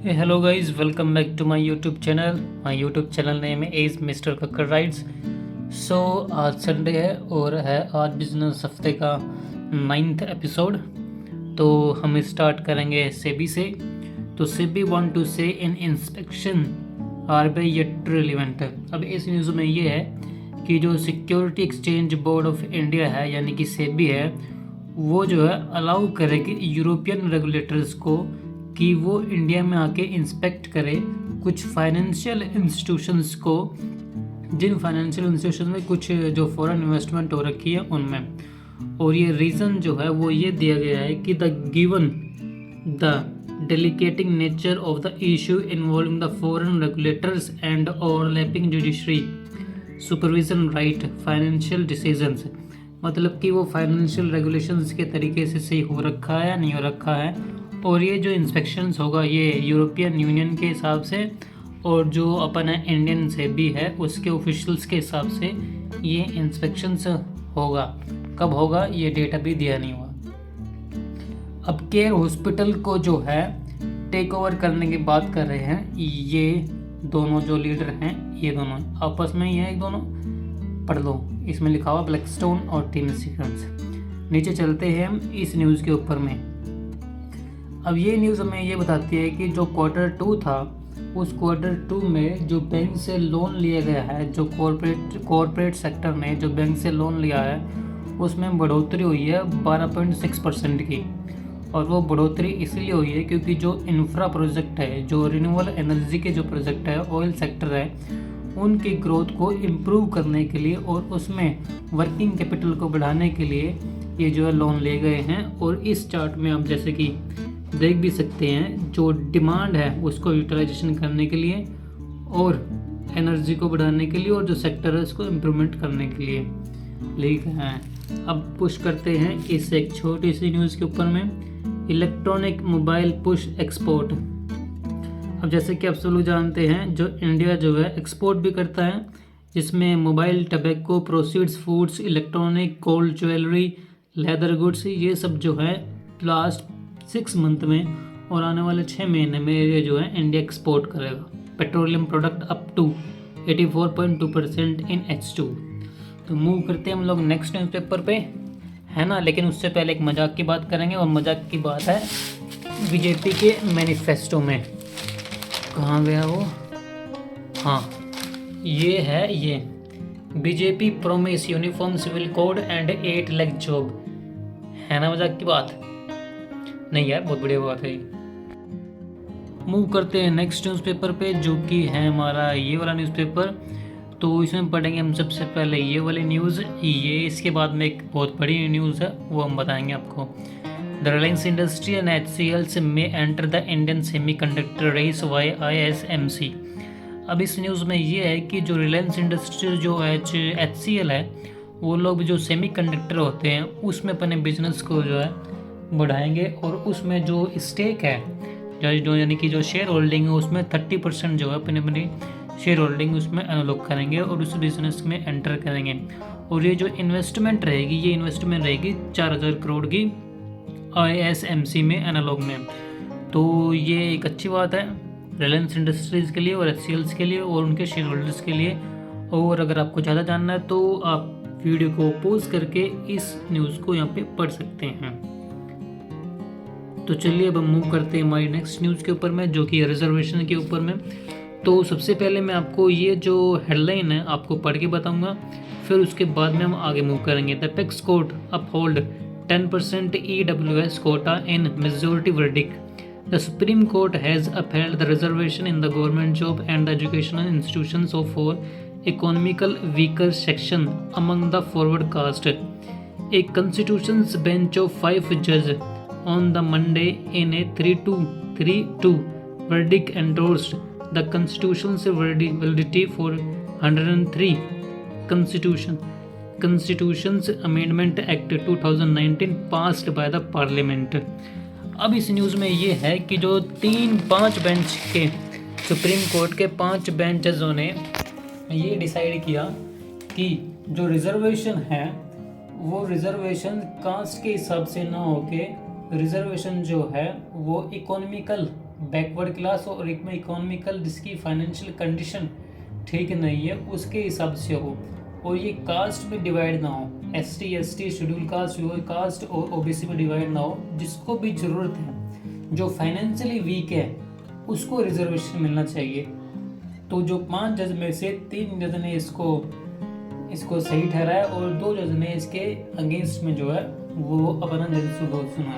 Hey, hello guys, welcome back to my YouTube channel. My YouTube channel name is Mr. Kakkar Rides. So आज Sunday है और है आज business हफ्ते का 9th एपिसोड। तो हम स्टार्ट करेंगे सेबी से। तो SEBI want to say in inspection are be yet relevant. अब इस न्यूज़ में ये है कि जो Security Exchange Board of India है यानी कि सेबी है, वो जो है अलाउ करेगी यूरोपियन रेगुलेटर्स को कि वो इंडिया में आके इंस्पेक्ट करे कुछ फाइनेंशियल इंस्टीट्यूशंस को, जिन फाइनेंशियल इंस्टीट्यूशन में कुछ जो फॉरेन इन्वेस्टमेंट हो रखी है उनमें। और ये रीज़न जो है वो ये दिया गया है कि the delicating nature of the issue involving the foreign regulators and overlapping judiciary supervision right financial decisions. मतलब कि वो फाइनेंशियल रेगुलेशंस के तरीके से सही हो रखा है या नहीं हो रखा है। और ये जो इंस्पेक्शंस होगा ये यूरोपियन यूनियन के हिसाब से और जो अपन है इंडियन सेबी है उसके ऑफिशियल्स के हिसाब से ये इंस्पेक्शंस होगा। कब होगा ये डेटा भी दिया नहीं हुआ। अब केयर हॉस्पिटल को जो है टेक ओवर करने की बात कर रहे हैं ये दोनों जो लीडर हैं, ये दोनों आपस में ही है, एक दोनों पढ़ लो, इसमें लिखा हुआ ब्लैकस्टोन और टीम सीक्वेंस। नीचे चलते हैं हम इस न्यूज़ के ऊपर में। अब ये न्यूज़ हमें ये बताती है कि जो Q2 था उस Q2 में जो बैंक से लोन लिया गया है, जो कॉरपोरेट सेक्टर ने जो बैंक से लोन लिया है उसमें बढ़ोतरी हुई है 12.6% की। और वो बढ़ोतरी इसलिए हुई है क्योंकि जो इंफ्रा प्रोजेक्ट है, जो रिन्यूएबल एनर्जी के जो प्रोजेक्ट है, ऑयल सेक्टर है, उनकी ग्रोथ को इम्प्रूव करने के लिए और उसमें वर्किंग कैपिटल को बढ़ाने के लिए ये जो है लोन ले गए हैं। और इस चार्ट में आप जैसे कि देख भी सकते हैं जो डिमांड है उसको यूटिलाइजेशन करने के लिए और एनर्जी को बढ़ाने के लिए और जो सेक्टर है उसको इम्प्रूवमेंट करने के लिए लिखा है। अब पुश करते हैं इस एक छोटी सी न्यूज़ के ऊपर में, इलेक्ट्रॉनिक मोबाइल पुश एक्सपोर्ट। अब जैसे कि आप सब लोग जानते हैं जो इंडिया जो है एक्सपोर्ट भी करता है, जिसमें mobile, tobacco, proceeds, foods, electronic, gold jewellery, leather goods, ये सब जो है लास्ट 6 मंथ में और आने वाले 6 महीने में ये जो है इंडिया एक्सपोर्ट करेगा petroleum product up to 84.2% in H2। तो मूव करते हैं हम लोग नेक्स्ट न्यूज़पेपर पे, है ना। लेकिन उससे पहले एक मजाक की बात करेंगे और मजाक की बात है बीजेपी के मैनिफेस्टो में। कहाँ गया वो? हाँ, ये है ये BJP promise uniform civil code and 8 lakh job, है ना। मजाक की बात नहीं यार, बहुत बढ़िया बात है। मूव करते हैं नेक्स्ट न्यूज़पेपर पे जो कि है हमारा ये वाला न्यूज़पेपर। तो इसमें पढ़ेंगे हम सबसे पहले ये वाली न्यूज़, ये इसके बाद में एक बहुत बड़ी न्यूज़ है वो हम बताएंगे आपको। The Reliance industry and HCL में enter the Indian semiconductor race via ISMC। अब इस न्यूज़ में ये है कि जो रिलायंस इंडस्ट्री जो HCL है वो लोग जो सेमीकंडक्टर होते हैं उसमें अपने बिजनेस को जो है बढ़ाएंगे और उसमें जो स्टेक है जो यानी कि जो शेयर होल्डिंग है उसमें 30% जो है अपनी शेयर होल्डिंग उसमें अनलॉक करेंगे और उस बिजनेस में एंटर करेंगे। और ये जो इन्वेस्टमेंट रहेगी ये इन्वेस्टमेंट रहेगी 4000 करोड़ की ISMC में एनालॉग में। तो ये एक अच्छी बात है रिलायंस इंडस्ट्रीज़ के लिए और HCL के लिए और उनके शेयर होल्डर्स के लिए। और अगर आपको ज़्यादा जानना है तो आप वीडियो को पॉज करके इस न्यूज़ को यहाँ पे पढ़ सकते हैं। तो चलिए अब हम मूव करते हैं हमारी नेक्स्ट न्यूज़ के ऊपर में जो कि रिजर्वेशन के ऊपर में। तो सबसे पहले मैं आपको ये जो हेडलाइन है आपको पढ़ के बताऊंगा, फिर उसके बाद में हम आगे मूव करेंगे। The apex court uphold 10% EWS quota in majority verdict. The supreme court has upheld the reservation in the government job and the educational institutions of for economical weaker section among the forward caste. A constitutions bench of 5 जज on the Monday in a 3-2 verdict endorsed the constitution's validity for 103 Constitution's Amendment Act 2019 passed by the Parliament। अब इस news में ये है कि जो 5 bench के supreme court के 5 बेंचेज़ों ने ये डिसाइड किया कि जो रिजर्वेशन है वो रिजर्वेशन कास्ट के हिसाब से ना होके रिजर्वेशन जो है वो इकोनॉमिकल बैकवर्ड क्लास और एक में इकोनॉमिकल जिसकी फाइनेंशियल कंडीशन ठीक नहीं है उसके हिसाब से हो, और ये कास्ट में डिवाइड ना हो, ST ST शेड्यूल कास्ट और OBC में डिवाइड ना हो। जिसको भी ज़रूरत है, जो फाइनेंशियली वीक है, उसको रिजर्वेशन मिलना चाहिए। तो जो 5 जज में से 3 जज ने इसको सही ठहराया और 2 जज ने इसके अगेंस्ट में जो है वो अपना जज सुना।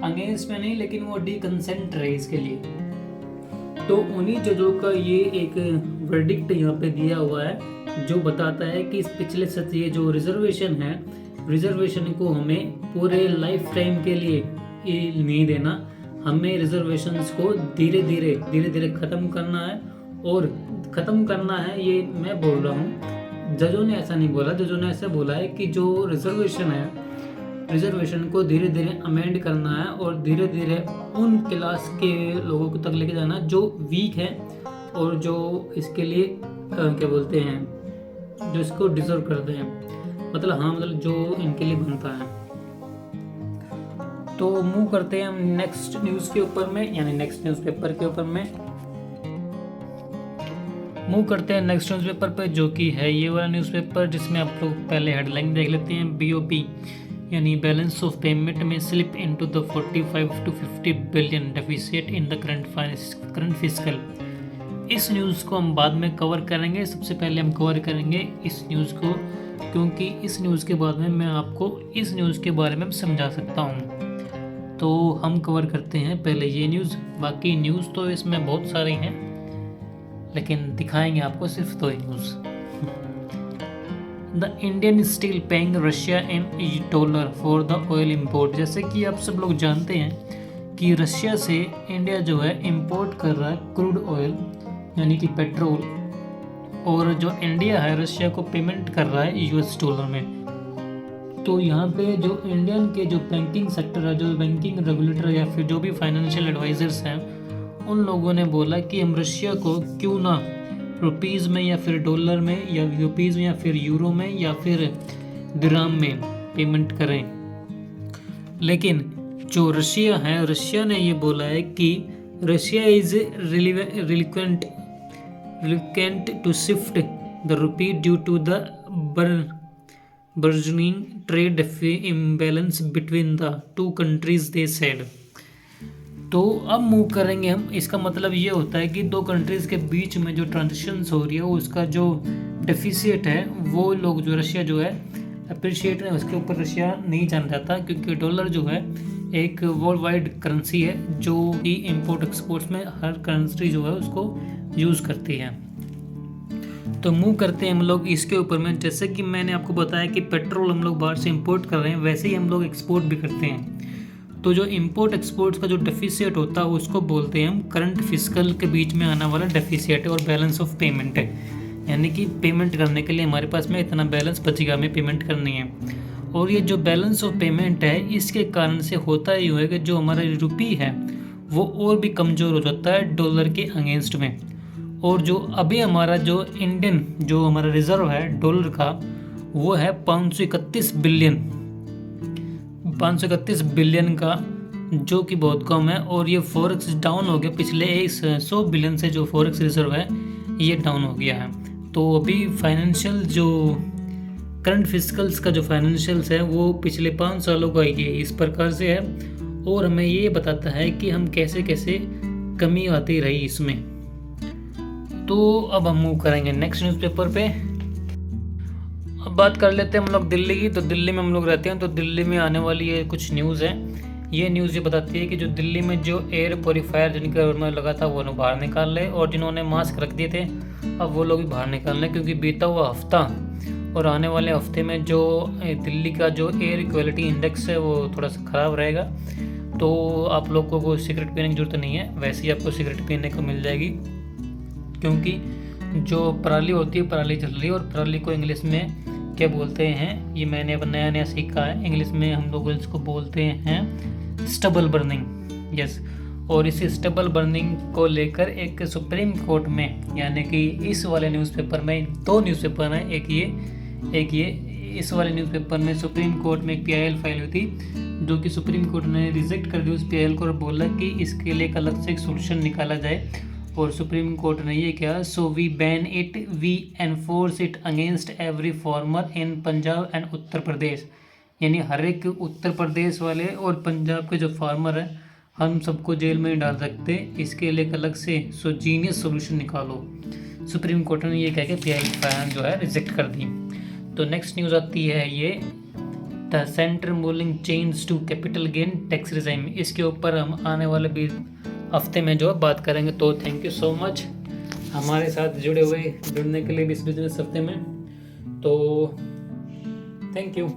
अगेंस्ट में नहीं, लेकिन वो कंसेंट रहे इसके लिए। तो उन्हीं जजों का ये एक वर्डिक्ट यहाँ पे दिया हुआ है जो बताता है कि इस पिछले सत्र ये जो रिजर्वेशन है, रिजर्वेशन को हमें पूरे लाइफ टाइम के लिए नहीं देना, हमें रिजर्वेशंस को धीरे धीरे ख़त्म करना है। और ख़त्म करना है ये मैं बोल रहा हूँ, जजों ने ऐसा नहीं बोला। जजों ने ऐसा बोला है कि जो रिजर्वेशन है, रिजर्वेशन को धीरे धीरे अमेंड करना है और धीरे धीरे उन क्लास के लोगों को तक लेके जाना जो वीक है और जो इसके लिए क्या बोलते हैं, जो इसको डिजर्व करते हैं, मतलब जो इनके लिए बनता है। तो मूव करते हैं हम नेक्स्ट न्यूज़ के ऊपर में, यानी नेक्स्ट न्यूज़पेपर के ऊपर में मूव करते हैं नेक्स्ट न्यूज़पेपर पे, जो कि है ये वाला न्यूज़पेपर जिसमें आप लोग पहले हेडलाइन देख लेते हैं। BOP यानी बैलेंस ऑफ पेमेंट में slip into the 45 to 50 billion deficit in the current fiscal. इस न्यूज़ को हम बाद में कवर करेंगे। सबसे पहले हम कवर करेंगे इस न्यूज़ को, क्योंकि इस न्यूज़ के बाद में मैं आपको इस न्यूज़ के बारे में समझा सकता हूँ। तो हम कवर करते हैं पहले ये न्यूज़। बाकी न्यूज़ तो इसमें बहुत सारी हैं, लेकिन दिखाएंगे आपको सिर्फ 2 news. The Indian steel paying Russia in $, for the oil import. जैसे कि आप सब लोग जानते हैं कि रशिया से इंडिया जो है इम्पोर्ट कर रहा है क्रूड ऑयल यानी कि पेट्रोल, और जो इंडिया है रशिया को पेमेंट कर रहा है $, में। तो यहाँ पे जो इंडियन के जो बैंकिंग सेक्टर है, जो बैंकिंग रेगुलेटर या फिर जो भी फाइनेंशियल एडवाइजर्स हैं, उन लोगों ने बोला कि हम रशिया को क्यों ना रुपीज़ में या फिर $, में या रुपीज़ में या फिर यूरो में या फिर दिरहम में पेमेंट करें। लेकिन जो रशिया है, रशिया ने ये बोला है कि Russia is reluctant to shift the rupee due to the burgeoning trade imbalance between the 2 countries, they said। तो अब मूव करेंगे हम। इसका मतलब ये होता है कि 2 कंट्रीज़ के बीच में जो ट्रांजेक्शन्स हो रही है उसका जो डेफिसिट है वो लोग जो रशिया जो है अप्रिशिएट है, उसके ऊपर रशिया नहीं जाना चाहता, क्योंकि डॉलर जो है एक वर्ल्ड वाइड करेंसी है जो कि इंपोर्ट एक्सपोर्ट्स में हर करेंसी जो है उसको यूज़ करती है। तो मूव करते हैं हम लोग इसके ऊपर में। जैसे कि मैंने आपको बताया कि पेट्रोल हम लोग बाहर से इंपोर्ट कर रहे हैं, वैसे ही हम लोग एक्सपोर्ट भी करते हैं। तो जो इंपोर्ट एक्सपोर्ट्स का जो डेफिसिट होता है उसको बोलते हैं हम करंट फिस्कल के बीच में आने वाला डेफिसिट और बैलेंस ऑफ पेमेंट है, यानी कि पेमेंट करने के लिए हमारे पास में इतना बैलेंस बचेगा, हमें पेमेंट करनी है। और ये जो बैलेंस ऑफ पेमेंट है इसके कारण से होता यूँ है कि जो हमारा रुपी है वो और भी कमज़ोर हो जाता है डॉलर के अगेंस्ट में। और जो अभी हमारा जो इंडियन जो हमारा रिज़र्व है डॉलर का वो है 531 बिलियन का, जो कि बहुत कम है। और ये फॉरेक्स डाउन हो गया पिछले 100 बिलियन से, जो फॉरेक्स रिजर्व है ये डाउन हो गया है। तो अभी फाइनेंशियल जो करंट फिस्कल्स का जो फाइनेंशियल्स है वो पिछले 5 सालों का ये इस प्रकार से है, और हमें ये बताता है कि हम कैसे कैसे कमी आती रही इसमें। तो अब हम मूव करेंगे नेक्स्ट न्यूज़पेपर पे। अब बात कर लेते हैं हम लोग दिल्ली की। तो दिल्ली में हम लोग रहते हैं, तो दिल्ली में आने वाली ये कुछ न्यूज़ है। ये न्यूज़ ये बताती है कि जो दिल्ली में जो एयर प्योरीफायर जिनका में लगा था वो बाहर निकाल ले, और जिन्होंने मास्क रख दिए थे अब वो लोग भी बाहर निकाल लें, क्योंकि बीता हुआ हफ्ता और आने वाले हफ्ते में जो दिल्ली का जो एयर क्वालिटी इंडेक्स है वो थोड़ा सा ख़राब रहेगा। तो आप लोगों को सिगरेट पीने की ज़रूरत नहीं है, वैसे ही आपको सिगरेट पीने को मिल जाएगी, क्योंकि जो पराली होती है पराली जल रही है। और पराली को इंग्लिश में क्या बोलते हैं ये मैंने अब नया नया सीखा है, इंग्लिश में हम लोग इसको बोलते हैं स्टबल बर्निंग। यस, और इस स्टबल बर्निंग को लेकर एक सुप्रीम कोर्ट में, यानी कि इस वाले न्यूज़पेपर में 2 न्यूज़पेपर हैं, एक ये इस वाले न्यूज़पेपर में सुप्रीम कोर्ट में एक PIL फाइल हुई थी, जो कि सुप्रीम कोर्ट ने रिजेक्ट कर दी उस PIL को और बोला कि इसके लिए एक अलग से एक सोल्यूशन निकाला जाए। और सुप्रीम कोर्ट ने ये किया, so we ban it, we enforce it against every farmer in Punjab and Uttar Pradesh. यानी हर एक उत्तर प्रदेश वाले और पंजाब के जो फार्मर हैं हम सबको जेल में डाल सकते हैं, इसके लिए एक अलग से जीनियस सोल्यूशन निकालो। सुप्रीम कोर्ट ने ये कह के PIL फाइल जो है रिजेक्ट कर दी। तो नेक्स्ट न्यूज़ आती है ये, the center moving change to capital gain tax regime. इसके ऊपर हम आने वाले भी हफ्ते में जो बात करेंगे। तो थैंक यू सो मच हमारे साथ जुड़ने के लिए भी इस बिजनेस हफ्ते में। तो थैंक यू।